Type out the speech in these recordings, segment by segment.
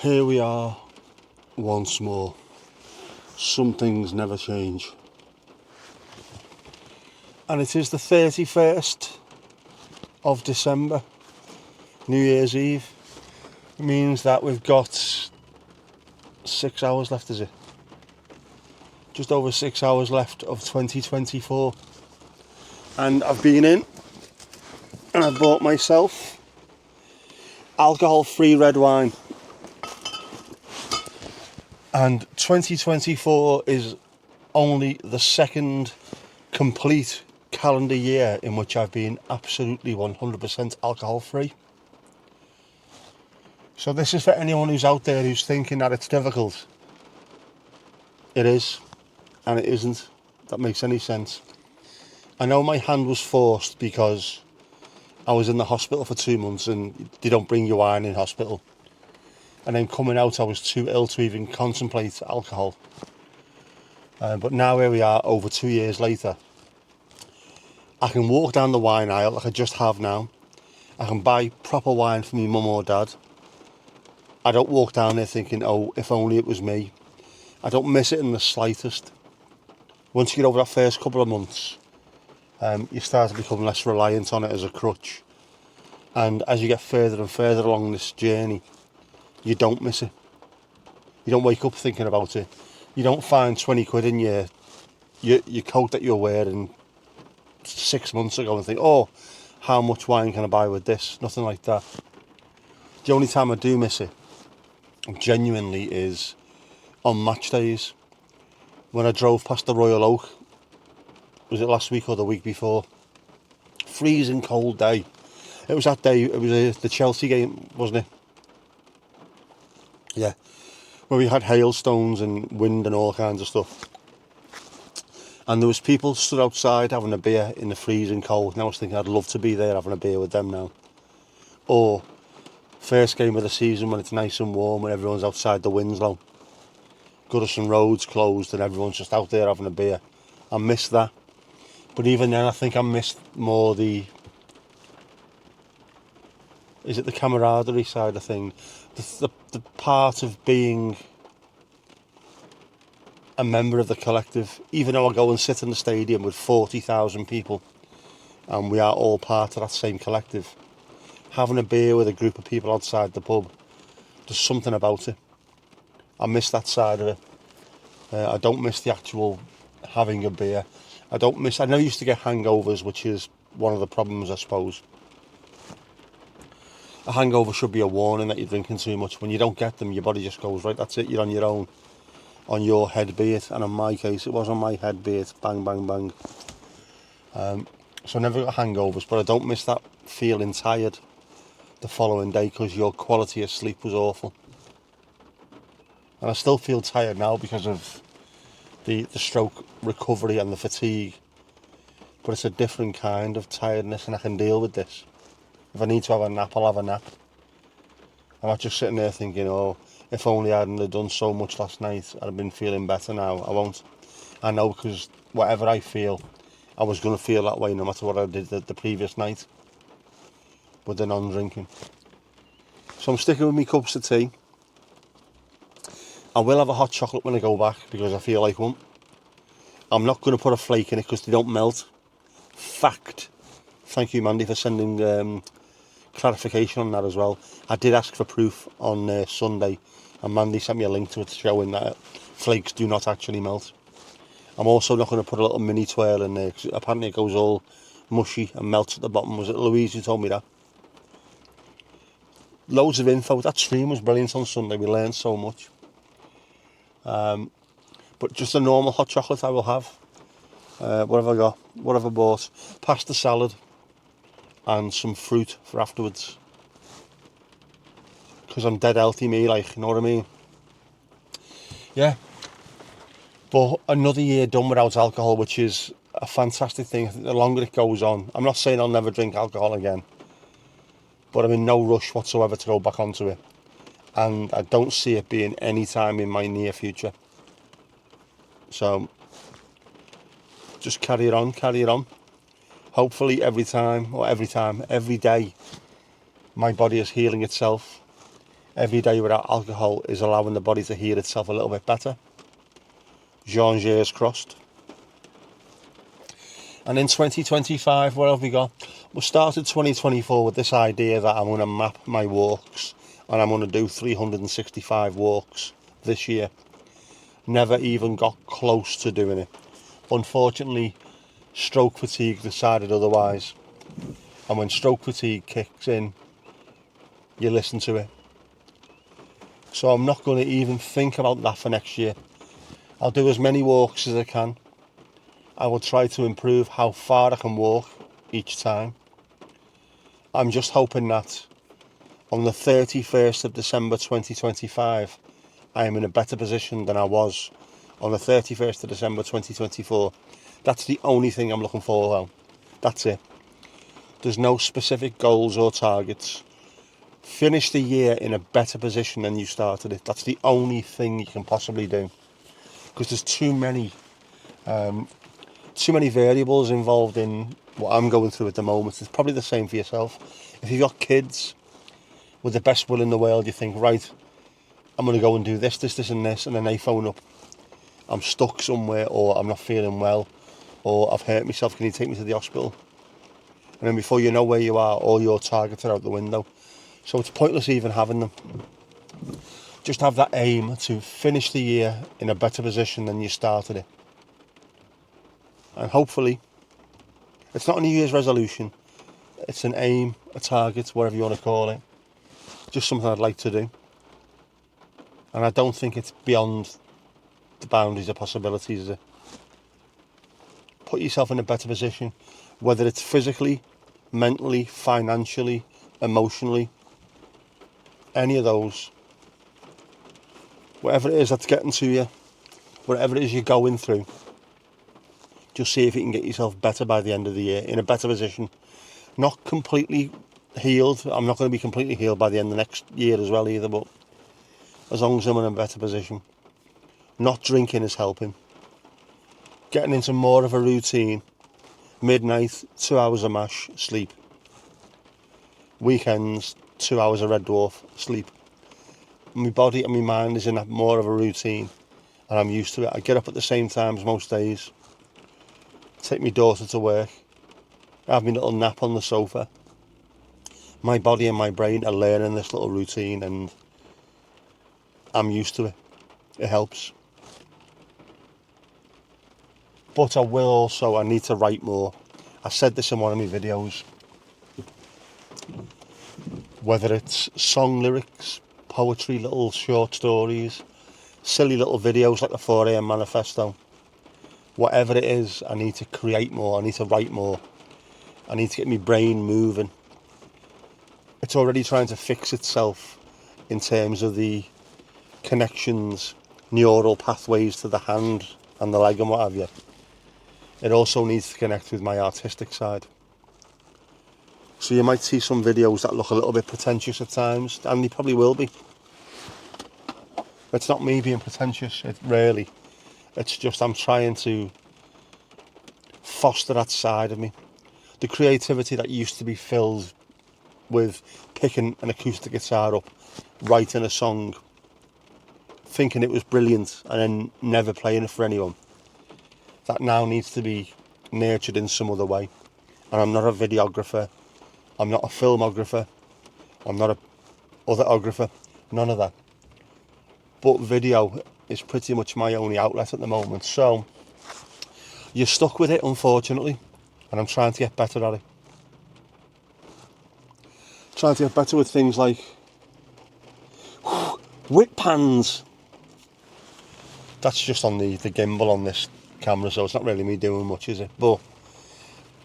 Here we are once more. Some things never change. And it is the 31st of December, New Year's Eve. It means that we've got 6 hours left, is it? Just over 6 hours left of 2024. And I've been in and I've bought myself alcohol-free red wine. And 2024 is only the second complete calendar year in which I've been absolutely 100% alcohol-free. So this is for anyone who's out there who's thinking that it's difficult. It is, and it isn't. If that makes any sense. I know my hand was forced because I was in the hospital for 2 months and they don't bring you wine in hospital. And then coming out, I was too ill to even contemplate alcohol. But now here we are, over 2 years later. I can walk down the wine aisle like I just have now. I can buy proper wine for me mum or dad. I don't walk down there thinking, oh, if only it was me. I don't miss it in the slightest. Once you get over that first couple of months, you start to become less reliant on it as a crutch. And as you get further and further along this journey, you don't miss it. You don't wake up thinking about it. You don't find 20 quid in your coat that you're wearing 6 months ago and think, oh, how much wine can I buy with this? Nothing like that. The only time I do miss it, genuinely, is on match days. When I drove past the Royal Oak, was it last week or the week before? Freezing cold day. It was that day, it was the Chelsea game, wasn't it? Yeah, where we had hailstones and wind and all kinds of stuff. And there was people stood outside having a beer in the freezing cold. And I was thinking I'd love to be there having a beer with them now. Or first game of the season when it's nice and warm and everyone's outside the Winslow. Goodison Road's closed and everyone's just out there having a beer. I missed that. But even then I think I missed more the camaraderie side of things? The part of being a member of the collective. Even though I go and sit in the stadium with 40,000 people and we are all part of that same collective, having a beer with a group of people outside the pub, there's something about it. I miss that side of it. I don't miss the actual having a beer. I know I used to get hangovers, which is one of the problems, I suppose. A hangover should be a warning that you're drinking too much. When you don't get them, your body just goes, right, that's it, you're on your own. On your head, be it. And in my case, it was on my head, be it. Bang, bang, bang. So I never got hangovers, but I don't miss that feeling tired the following day because your quality of sleep was awful. And I still feel tired now because of the stroke recovery and the fatigue. But it's a different kind of tiredness and I can deal with this. If I need to have a nap, I'll have a nap. I'm not just sitting there thinking, oh, if only I hadn't have done so much last night, I'd have been feeling better now. I won't. I know because whatever I feel, I was going to feel that way no matter what I did the previous night with the non-drinking. So I'm sticking with my cups of tea. I will have a hot chocolate when I go back because I feel like one. I'm not going to put a flake in it because they don't melt. Fact. Thank you, Mandy, for sending clarification on that as well. I did ask for proof on Sunday and Mandy sent me a link to it showing that flakes do not actually melt. I'm also not going to put a little mini twirl in there because apparently it goes all mushy and melts at the bottom. Was it Louise who told me that? Loads of info. That stream was brilliant on Sunday. We learned so much. But just a normal hot chocolate I will have. What have I got? What have I bought? Pasta salad and some fruit for afterwards. Because I'm dead healthy, me, like, you know what I mean? Yeah. But another year done without alcohol, which is a fantastic thing. I think the longer it goes on, I'm not saying I'll never drink alcohol again, but I'm in no rush whatsoever to go back onto it. And I don't see it being any time in my near future. So, just carry it on. Hopefully every day, my body is healing itself Every day without alcohol is allowing the body to heal itself a little bit better. Janviers crossed. And in 2025, what have we got? We started 2024 with this idea that I'm going to map my walks and I'm going to do 365 walks this year. Never even got close to doing it. Unfortunately, stroke fatigue decided otherwise. And when stroke fatigue kicks in, you listen to it. So I'm not going to even think about that for next year. I'll do as many walks as I can. I will try to improve how far I can walk each time. I'm just hoping that on the 31st of December 2025, I am in a better position than I was on the 31st of December 2024. That's the only thing I'm looking for now. That's it. There's no specific goals or targets. Finish the year in a better position than you started it. That's the only thing you can possibly do. Because there's too many variables involved in what I'm going through at the moment. It's probably the same for yourself. If you've got kids with the best will in the world, you think, right, I'm going to go and do this, and this, and then they phone up. I'm stuck somewhere, or I'm not feeling well, or I've hurt myself, can you take me to the hospital? And then before you know where you are, all your targets are out the window. So it's pointless even having them. Just have that aim to finish the year in a better position than you started it. And hopefully, it's not a New Year's resolution. It's an aim, a target, whatever you want to call it. Just something I'd like to do. And I don't think it's beyond the boundaries of possibilities, is it? Put yourself in a better position, whether it's physically, mentally, financially, emotionally, any of those. Whatever it is that's getting to you, whatever it is you're going through, just see if you can get yourself better by the end of the year, in a better position. Not completely healed. I'm not going to be completely healed by the end of the next year as well either, but as long as I'm in a better position. Not drinking is helping. Getting into more of a routine. Midnight, 2 hours of MASH, sleep. Weekends, 2 hours of Red Dwarf, sleep. My body and my mind is in that more of a routine, and I'm used to it. I get up at the same times most days. Take my daughter to work. Have my little nap on the sofa. My body and my brain are learning this little routine, and I'm used to it. It helps. But I need to write more. I said this in one of my videos. Whether it's song lyrics, poetry, little short stories, silly little videos like the 4am manifesto. Whatever it is, I need to create more. I need to write more. I need to get my brain moving. It's already trying to fix itself in terms of the connections, neural pathways to the hand and the leg and what have you. It also needs to connect with my artistic side. So you might see some videos that look a little bit pretentious at times, and they probably will be. It's not me being pretentious, it's just I'm trying to foster that side of me. The creativity that used to be filled with picking an acoustic guitar up, writing a song, thinking it was brilliant, and then never playing it for anyone. That now needs to be nurtured in some other way. And I'm not a videographer, I'm not a filmographer, I'm not a otherographer, none of that. But video is pretty much my only outlet at the moment. So you're stuck with it, unfortunately, and I'm trying to get better at it. Trying to get better with things like whip pans. That's just on the gimbal on this camera, so it's not really me doing much, is it? But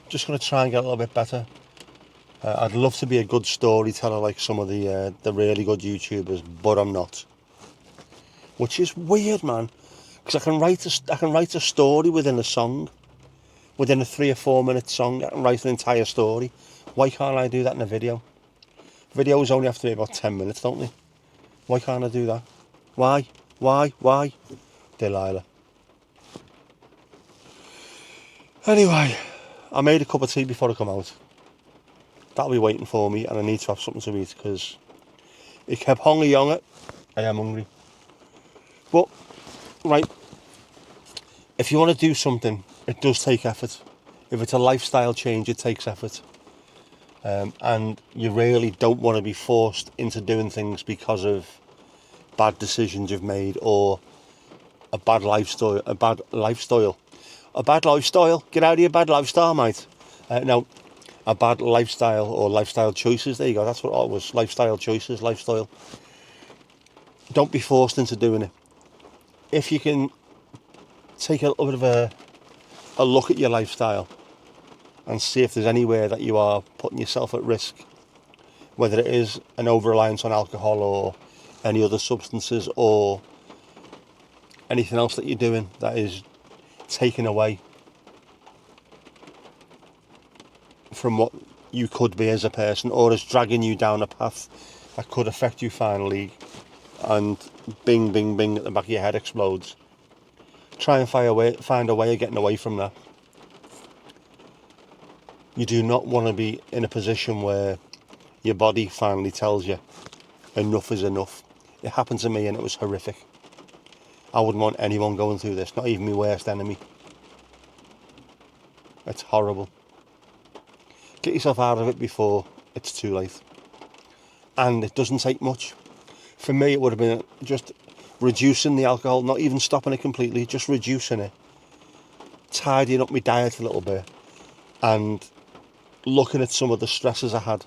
just going to try and get a little bit better. I'd love to be a good storyteller like some of the really good YouTubers, but I'm not. Which is weird, man, because I can write a story within a song, within a 3 or 4 minute song. I can write an entire story. Why can't I do that in a video? Videos only have to be about 10 minutes, don't they? Why can't I do that? Why? Delilah. Anyway, I made a cup of tea before I come out. That'll be waiting for me, and I need to have something to eat, because It kept hungry on it. I am hungry. But, right, if you want to do something, it does take effort. If it's a lifestyle change, it takes effort. And you really don't want to be forced into doing things because of bad decisions you've made or a bad lifestyle. Get out of your bad lifestyle, mate. No, a bad lifestyle or lifestyle choices. There you go. That's what it was. Lifestyle choices, lifestyle. Don't be forced into doing it. If you can take a little bit of a look at your lifestyle and see if there's anywhere that you are putting yourself at risk, whether it is an over-reliance on alcohol or any other substances or anything else that you're doing that is taking away from what you could be as a person, or is dragging you down a path that could affect you finally, and bing, bing, bing at the back of your head explodes. Try and find a way of getting away from that. You do not want to be in a position where your body finally tells you enough is enough. It happened to me and it was horrific. I wouldn't want anyone going through this, not even my worst enemy. It's horrible. Get yourself out of it before it's too late. And it doesn't take much. For me, it would have been just reducing the alcohol, not even stopping it completely, just reducing it, tidying up my diet a little bit, and looking at some of the stresses I had,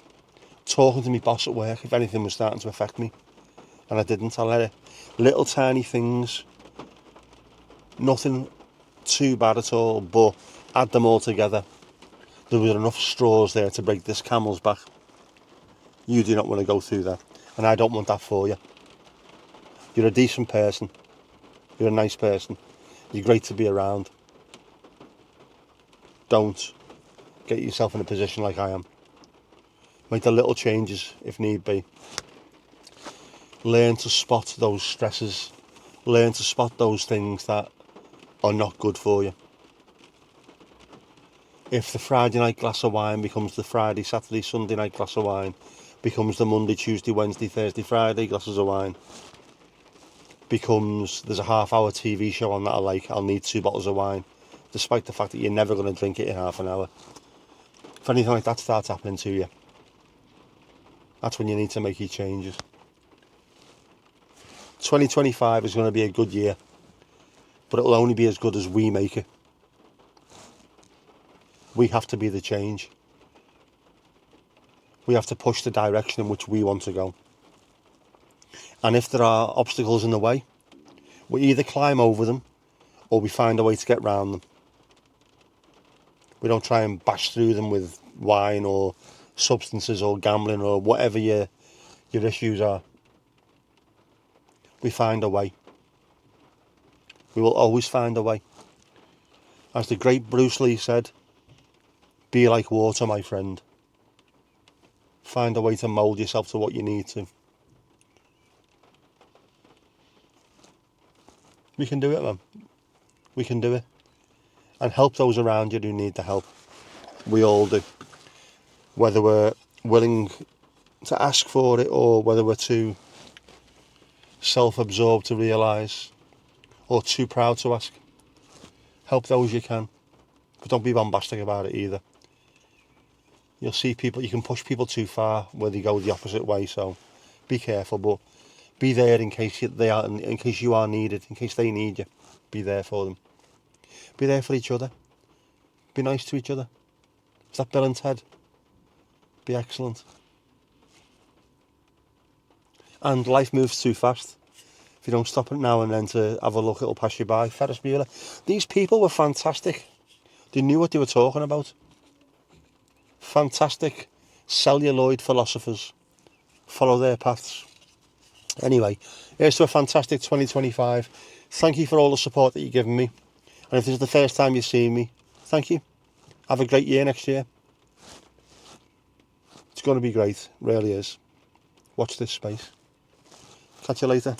talking to my boss at work if anything was starting to affect me, and I didn't. I let it. Little tiny things, nothing too bad at all, but add them all together. There were enough straws there to break this camel's back. You do not want to go through that, and I don't want that for you. You're a decent person. You're a nice person. You're great to be around. Don't get yourself in a position like I am. Make the little changes if need be. Learn to spot those stresses. Learn to spot those things that are not good for you. If the Friday night glass of wine becomes the Friday, Saturday, Sunday night glass of wine, becomes the Monday, Tuesday, Wednesday, Thursday, Friday glasses of wine, becomes there's a half-hour TV show on that I like, I'll need 2 bottles of wine, despite the fact that you're never going to drink it in half an hour. If anything like that starts happening to you, that's when you need to make your changes. 2025 is going to be a good year, but it'll only be as good as we make it. We have to be the change. We have to push the direction in which we want to go. And if there are obstacles in the way, we either climb over them or we find a way to get round them. We don't try and bash through them with wine or substances or gambling or whatever your issues are. We find a way. We will always find a way. As the great Bruce Lee said, be like water, my friend. Find a way to mould yourself to what you need to. We can do it, man. We can do it. And help those around you who need the help. We all do. Whether we're willing to ask for it or whether we're too self-absorbed to realise or too proud to ask. Help those you can. But don't be bombastic about it either. You'll see people, you can push people too far where they go the opposite way, so be careful, but be there in case in case you are needed, in case they need you. Be there for them. Be there for each other. Be nice to each other. Is that Bill and Ted? Be excellent. And life moves too fast. If you don't stop it now and then to have a look, it'll pass you by. Ferris Bueller. These people were fantastic. They knew what they were talking about. Fantastic celluloid philosophers. Follow their paths. Anyway, here's to a fantastic 2025. Thank you for all the support that you've given me. And if this is the first time you've seen me, thank you. Have a great year next year. It's going to be great. It really is. Watch this space. Catch you later.